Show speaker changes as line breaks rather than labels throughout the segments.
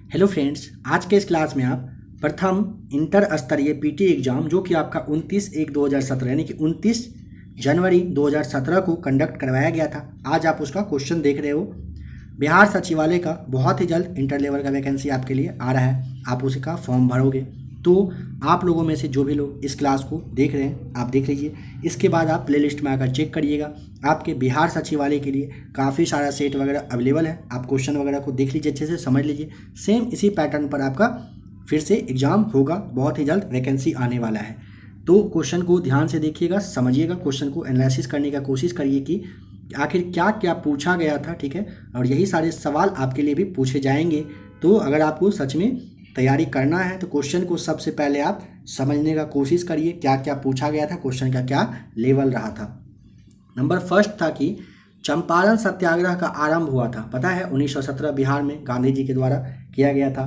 Hello friends, आज के इस क्लास में आप प्रथम इंटर स्तरीय पीटी एग्जाम जो कि आपका 29/1/2017 यानी कि 29 जनवरी 2017 को कंडक्ट करवाया गया था। आज आप उसका क्वेश्चन देख रहे हो। बिहार सचिवालय का बहुत ही जल्द इंटर लेवल का वैकेंसी आपके लिए आ रहा है, आप उसी का फॉर्म भरोगे। तो आप लोगों में से जो भी लोग इस क्लास को देख रहे हैं आप देख लीजिए। इसके बाद आप प्लेलिस्ट में आकर चेक करिएगा, आपके बिहार सचिवालय के लिए काफ़ी सारा सेट वगैरह अवेलेबल है। आप क्वेश्चन वगैरह को देख लीजिए, अच्छे से समझ लीजिए। सेम इसी पैटर्न पर आपका फिर से एग्ज़ाम होगा, बहुत ही जल्द वैकेंसी आने वाला है। तो क्वेश्चन को ध्यान से देखिएगा, समझिएगा, क्वेश्चन को एनालिसिस करने का कोशिश करिए कि आखिर क्या क्या पूछा गया था, ठीक है। और यही सारे सवाल आपके लिए भी पूछे जाएंगे। तो अगर आपको सच में तैयारी करना है तो क्वेश्चन को सबसे पहले आप समझने का कोशिश करिए, क्या क्या पूछा गया था, क्वेश्चन का क्या लेवल रहा था। नंबर फर्स्ट था कि चंपारण सत्याग्रह का आरंभ हुआ था, पता है 1917 बिहार में गांधी जी के द्वारा किया गया था।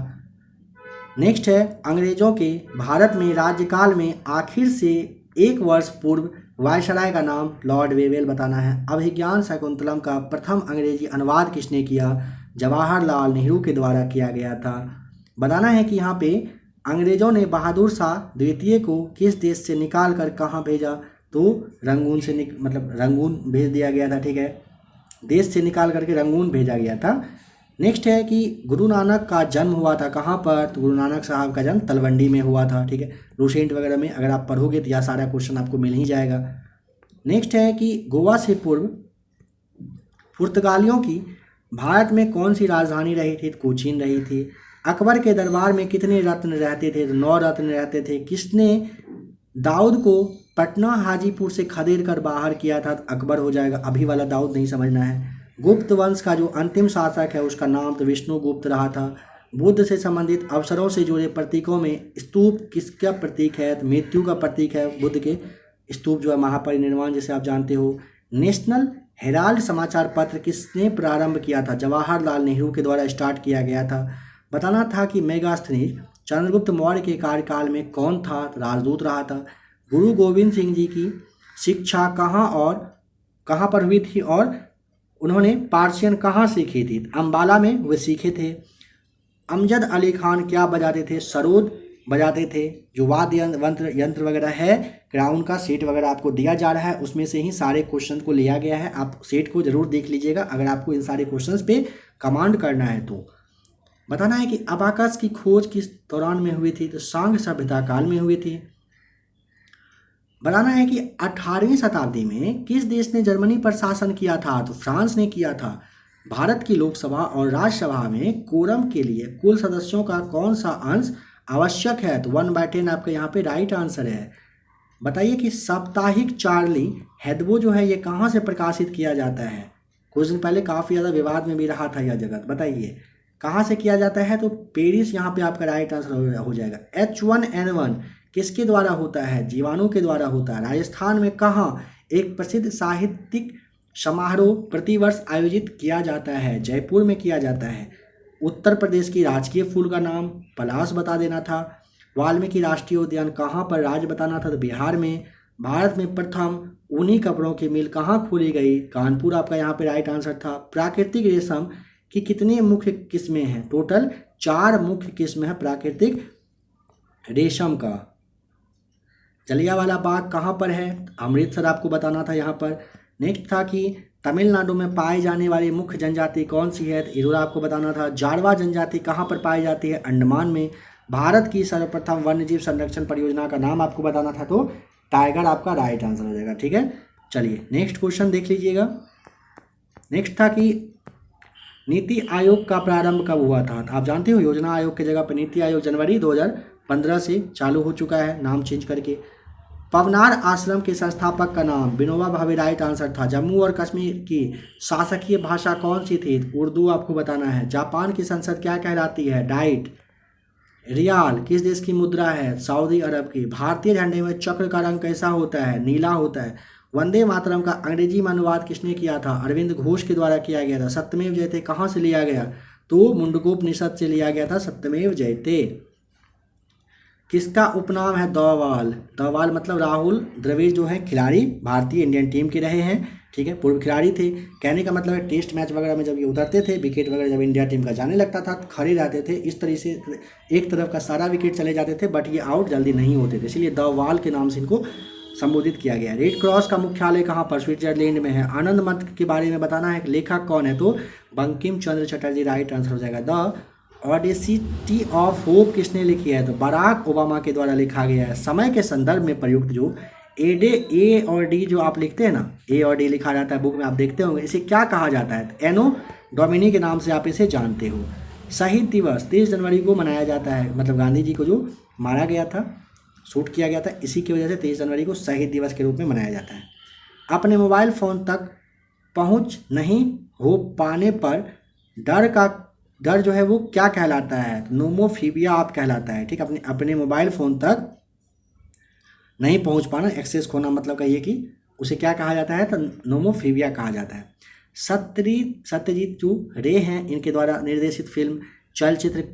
नेक्स्ट है अंग्रेजों के भारत में राज्यकाल में आखिर से 1 वर्ष पूर्व वायसराय का नाम लॉर्ड वेवेल बताना है। अभिज्ञान शकुंतलम का प्रथम अंग्रेजी अनुवाद किसने किया? जवाहरलाल नेहरू के द्वारा किया गया था। बताना है कि यहाँ पे अंग्रेजों ने बहादुर शाह द्वितीय को किस देश से निकाल कर कहाँ भेजा? तो रंगून से रंगून भेज दिया गया था, ठीक है। देश से निकाल करके रंगून भेजा गया था। नेक्स्ट है कि गुरु नानक का जन्म हुआ था कहाँ पर? तो गुरु नानक साहब का जन्म तलवंडी में हुआ था, ठीक है। रूसेंट वगैरह में अगर आप पढ़ोगे तो यह सारा क्वेश्चन आपको मिल ही जाएगा। नेक्स्ट है कि गोवा से पूर्व पुर्तगालियों की भारत में कौन सी राजधानी रही थी? तो कोचीन रही थी। अकबर के दरबार में कितने रत्न रहते थे? तो 9 रत्न रहते थे। किसने दाऊद को पटना हाजीपुर से खदेड़ कर बाहर किया था? तो अकबर हो जाएगा, अभी वाला दाऊद नहीं समझना है। गुप्त वंश का जो अंतिम शासक है उसका नाम तो विष्णुगुप्त रहा था। बुद्ध से संबंधित अवसरों से जुड़े प्रतीकों में स्तूप किसका प्रतीक है? तो मृत्यु का प्रतीक है। बुद्ध के स्तूप जो है महापरिनिर्वाण जैसे आप जानते हो। नेशनल हेराल्ड समाचार पत्र किसने प्रारंभ किया था? जवाहरलाल नेहरू के द्वारा स्टार्ट किया गया था। बताना था कि मेगास्थनीज चंद्रगुप्त मौर्य के कार्यकाल में कौन था? राजदूत रहा था। गुरु गोविंद सिंह जी की शिक्षा कहाँ पर हुई थी और उन्होंने पार्शियन कहाँ सीखी थी? अम्बाला में वे सीखे थे। अमजद अली खान क्या बजाते थे? सरोद बजाते थे। जो वाद्य यंत्र वगैरह है, क्राउन का सेट वगैरह आपको दिया जा रहा है, उसमें से ही सारे क्वेश्चन को लिया गया है। आप सेट को जरूर देख लीजिएगा अगर आपको इन सारे क्वेश्चंस पे कमांड करना है तो। बताना है कि अबाकस की खोज किस दौरान में हुई थी? तो सांग सभ्यता काल में हुई थी। बताना है कि 18वीं शताब्दी में किस देश ने जर्मनी पर शासन किया था? तो फ्रांस ने किया था। भारत की लोकसभा और राज्यसभा में कोरम के लिए कुल सदस्यों का कौन सा अंश आवश्यक है? तो 1/10 आपका यहाँ पे राइट आंसर है। बताइए कि साप्ताहिक चार्ली हेब्डो जो है ये कहाँ से प्रकाशित किया जाता है? कुछ दिन पहले काफ़ी ज़्यादा विवाद में भी रहा था यह जगत, बताइए कहाँ से किया जाता है? तो पेरिस यहाँ पे आपका राइट आंसर हो जाएगा। H1N1 किसके द्वारा होता है? जीवाणु के द्वारा होता है। राजस्थान में कहाँ एक प्रसिद्ध साहित्यिक समारोह प्रतिवर्ष आयोजित किया जाता है? जयपुर में किया जाता है। उत्तर प्रदेश की राजकीय फूल का नाम पलाश बता देना था। वाल्मीकि राष्ट्रीय उद्यान कहाँ पर? राज्य बताना था, तो बिहार में। भारत में प्रथम ऊनी कपड़ों की मिल कहाँ खोली गई? कानपुर आपका यहाँ पे राइट आंसर था। प्राकृतिक रेशम की कितनी मुख्य किस्में हैं? टोटल 4 मुख्य किस्म है प्राकृतिक रेशम का। जलियांवाला बाग कहाँ पर है? अमृतसर आपको बताना था यहाँ पर। नेक्स्ट था कि तमिलनाडु में पाई जाने वाली मुख्य जनजाति कौन सी है? तो इरोरा आपको बताना था। जारवा जनजाति कहाँ पर पाई जाती है? अंडमान में। भारत की सर्वप्रथम वन्यजीव संरक्षण परियोजना का नाम आपको बताना था, तो टाइगर आपका राइट आंसर हो जाएगा, ठीक है। चलिए नेक्स्ट क्वेश्चन देख लीजिएगा। नेक्स्ट था कि नीति आयोग का प्रारंभ कब हुआ था? आप जानते हो योजना आयोग की जगह पर नीति आयोग जनवरी 2015 से चालू हो चुका है, नाम चेंज करके। पवनार आश्रम के संस्थापक का नाम? विनोबा भावे राइट आंसर था। जम्मू और कश्मीर की शासकीय भाषा कौन सी थी? उर्दू आपको बताना है। जापान की संसद क्या कहलाती है? डाइट। रियाल किस देश की मुद्रा है? सऊदी अरब की। भारतीय झंडे में चक्र का रंग कैसा होता है? नीला होता है। वंदे मातरम का अंग्रेजी में अनुवाद किसने किया था? अरविंद घोष के द्वारा किया गया था। सत्यमेव जयते कहाँ से लिया गया? तो मुंडकोपनिषद से लिया गया था सत्यमेव जयते। किसका उपनाम है? दौवाल। दौवाल मतलब राहुल द्रविड़ जो है खिलाड़ी भारतीय इंडियन टीम के रहे हैं। ठीक है, पूर्व खिलाड़ी थे। कहने का मतलब है टेस्ट मैच वगैरह में जब ये उतरते थे, विकेट वगैरह जब इंडिया टीम का जाने लगता था तो खड़े रहते थे, इस तरह से एक तरफ का सारा विकेट चले जाते थे, बट ये आउट जल्दी नहीं होते थे, इसलिए द वाल के नाम से इनको संबोधित किया गया है। रेड क्रॉस का मुख्यालय कहाँ पर? स्विट्जरलैंड में है। आनंद मठ के बारे में बताना है, लेखक कौन है? तो बंकिम चंद्र चटर्जी राइट आंसर हो जाएगा। द ऑडेसिटी ऑफ होप किसने लिखी है? तो बराक ओबामा के द्वारा लिखा गया है। समय के संदर्भ में प्रयुक्त जो ए और डी जो आप लिखते हैं ना, ए और डी लिखा जाता है बुक में, आप देखते होंगे, इसे क्या कहा जाता है? एनो डोमिनी के नाम से आप इसे जानते हो। शहीद दिवस 23 जनवरी को मनाया जाता है, मतलब गांधी जी को जो मारा गया था, शूट किया गया था, इसी की वजह से 23 जनवरी को शहीद दिवस के रूप में मनाया जाता है। अपने मोबाइल फ़ोन तक पहुंच नहीं हो पाने पर डर जो है वो क्या कहलाता है? नोमोफीबिया आप कहलाता है। ठीक, अपने मोबाइल फ़ोन तक नहीं पहुंच पाना, एक्सेस खोना, मतलब कहिए कि उसे क्या कहा जाता है? तो नोमोफीबिया कहा जाता है। सत्यजीत जो रे हैं, इनके द्वारा निर्देशित फिल्म चलचित्र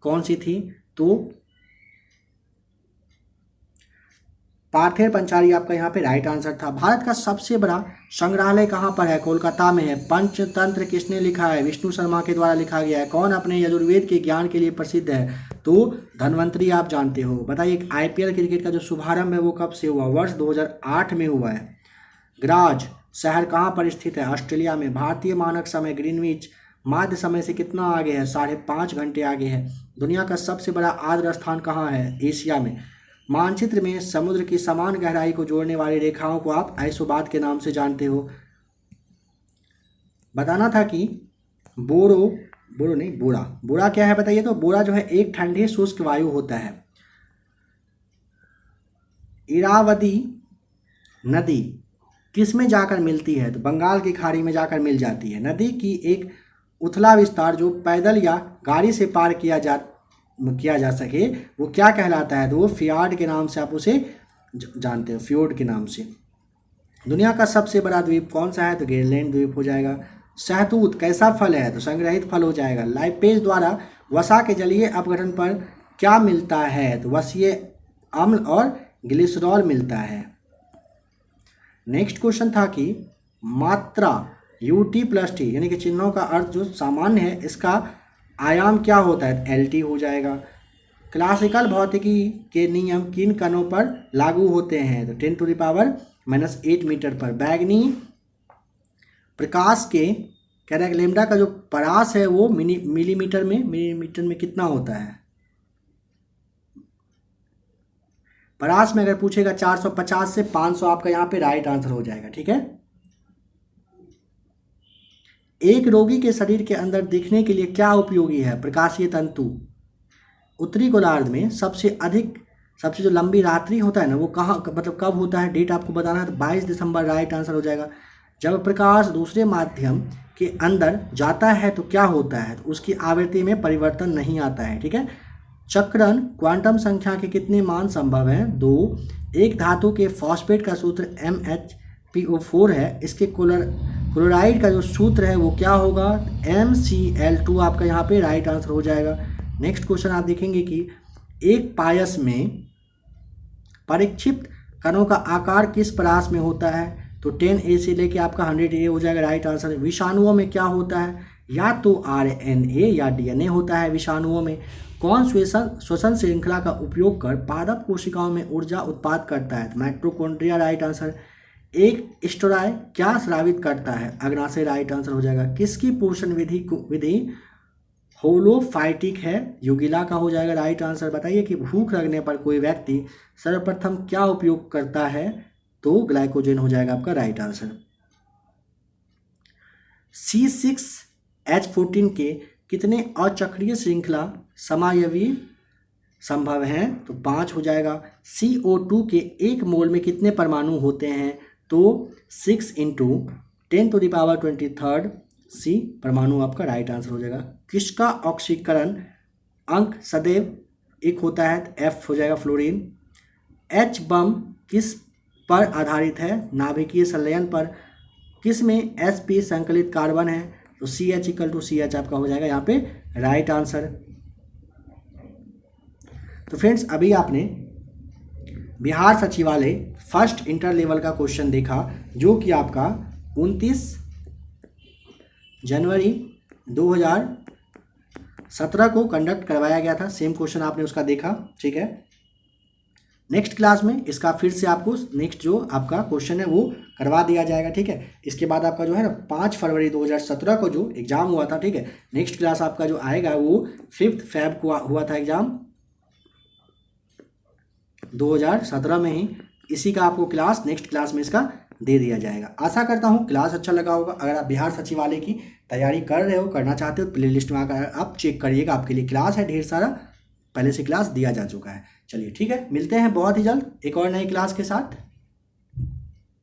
कौन सी थी? तो पार्थेर पंचाली आपका यहाँ पे राइट आंसर था। भारत का सबसे बड़ा संग्रहालय कहाँ पर है? कोलकाता में है। पंचतंत्र किसने लिखा है? विष्णु शर्मा के द्वारा लिखा गया है। कौन अपने यजुर्वेद के ज्ञान के लिए प्रसिद्ध है? तो धन्वंतरी आप जानते हो। बताइए आईपीएल क्रिकेट का जो शुभारंभ है वो कब से हुआ? वर्ष 2008 में हुआ है। ग्राज शहर कहाँ पर स्थित है? ऑस्ट्रेलिया में। भारतीय मानक समय ग्रीनविच माध्य समय से कितना आगे है? 5.5 घंटे आगे है। दुनिया का सबसे बड़ा आर्द्र स्थान कहाँ है? एशिया में। मानचित्र में समुद्र की समान गहराई को जोड़ने वाली रेखाओं को आप आइसोबात के नाम से जानते हो। बताना था कि बोरा क्या है बताइए? तो बोरा जो है एक ठंडी शुष्क वायु होता है। इरावदी नदी किस में जाकर मिलती है? तो बंगाल की खाड़ी में जाकर मिल जाती है। नदी की एक उथला विस्तार जो पैदल या गाड़ी से पार किया जा सके वो क्या कहलाता है? तो वो फ्यार्ड के नाम से आप उसे जानते हो, फ्योर्ड के नाम से। दुनिया का सबसे बड़ा द्वीप कौन सा है? तो ग्रीनलैंड द्वीप हो जाएगा। शहतूत कैसा फल है? तो संग्रहित फल हो जाएगा। लाइपेज द्वारा वसा के जलीय अपघटन पर क्या मिलता है? तो वसीय अम्ल और ग्लिसरॉल मिलता है। नेक्स्ट क्वेश्चन था कि मात्रा UT+T यानी कि चिन्हों का अर्थ जो सामान्य है, इसका आयाम क्या होता है? LT हो जाएगा। क्लासिकल भौतिकी के नियम किन कणों पर लागू होते हैं? तो 10⁻⁻8 मीटर पर। बैगनी प्रकाश के लैम्ब्डा का जो परास है वो मिलीमीटर में कितना होता है? परास में अगर पूछेगा 450 से 500 आपका यहाँ पे राइट आंसर हो जाएगा। ठीक है, एक रोगी के शरीर के अंदर दिखने के लिए क्या उपयोगी है? प्रकाशीय तंतु। उत्तरी गोलार्ध में सबसे जो लंबी रात्रि होता है ना, वो कहाँ मतलब कब होता है? डेट आपको बताना है। तो 22 दिसंबर राइट आंसर हो जाएगा। जब प्रकाश दूसरे माध्यम के अंदर जाता है तो क्या होता है? तो उसकी आवृत्ति में परिवर्तन नहीं आता है। ठीक है, चक्रण क्वांटम संख्या के कितने मान संभव हैं? 2। एक धातु के फॉस्फेट का सूत्र MHPO4 है, इसके क्लोराइड का जो सूत्र है वो क्या होगा? MCl2 आपका यहाँ पे राइट आंसर हो जाएगा। नेक्स्ट क्वेश्चन आप देखेंगे कि एक पायस में परिक्षिप्त कणों का आकार किस परास में होता है? तो 10A से लेके आपका 100A हो जाएगा राइट आंसर। विषाणुओं में क्या होता है? या तो RNA या DNA होता है विषाणुओं में। कौन श्वसन श्रृंखला का उपयोग कर पादप कोशिकाओं में ऊर्जा उत्पाद करता है? तो माइटोकॉन्ड्रिया राइट आंसर। एक स्टेरॉय क्या स्रावित करता है? अग्नाशय राइट आंसर हो जाएगा। किसकी पोषण विधि होलोफाइटिक है? युगिला का हो जाएगा राइट आंसर। बताइए कि भूख लगने पर कोई व्यक्ति सर्वप्रथम क्या उपयोग करता है? तो ग्लाइकोजन हो जाएगा आपका राइट आंसर। C6H14 के कितने अचक्रीय श्रृंखला समायवी संभव हैं? तो 5 हो जाएगा। CO2 के 1 मोल में कितने परमाणु होते हैं? तो 6 × 10⁻23 C परमाणु आपका राइट आंसर हो जाएगा। किसका ऑक्सीकरण अंक सदैव 1 होता है? तो F हो जाएगा फ्लोरीन। H बम किस पर आधारित है? नाभिकीय संलयन पर। किस में sp संकलित कार्बन है? तो CH आपका हो जाएगा यहाँ पे राइट आंसर। तो फ्रेंड्स अभी आपने बिहार सचिवालय फर्स्ट इंटर लेवल का क्वेश्चन देखा, जो कि आपका 29 जनवरी 2017 को कंडक्ट करवाया गया था। सेम क्वेश्चन आपने उसका देखा, ठीक है। नेक्स्ट क्लास में इसका फिर से आपको नेक्स्ट जो आपका क्वेश्चन है वो करवा दिया जाएगा, ठीक है। इसके बाद आपका जो है ना 5 फरवरी 2017 को जो एग्ज़ाम हुआ था, ठीक है। नेक्स्ट क्लास आपका जो आएगा वो 5 फरवरी को हुआ था एग्ज़ाम 2017 में ही। इसी का आपको क्लास नेक्स्ट क्लास में इसका दे दिया जाएगा। आशा करता हूँ क्लास अच्छा लगा होगा। अगर आप बिहार सचिवालय की तैयारी कर रहे हो, करना चाहते हो, प्लेलिस्ट में आकर आप चेक करिएगा, आपके लिए क्लास है ढेर सारा, पहले से क्लास दिया जा चुका है। चलिए ठीक है, मिलते हैं बहुत ही जल्द एक और नई क्लास के साथ।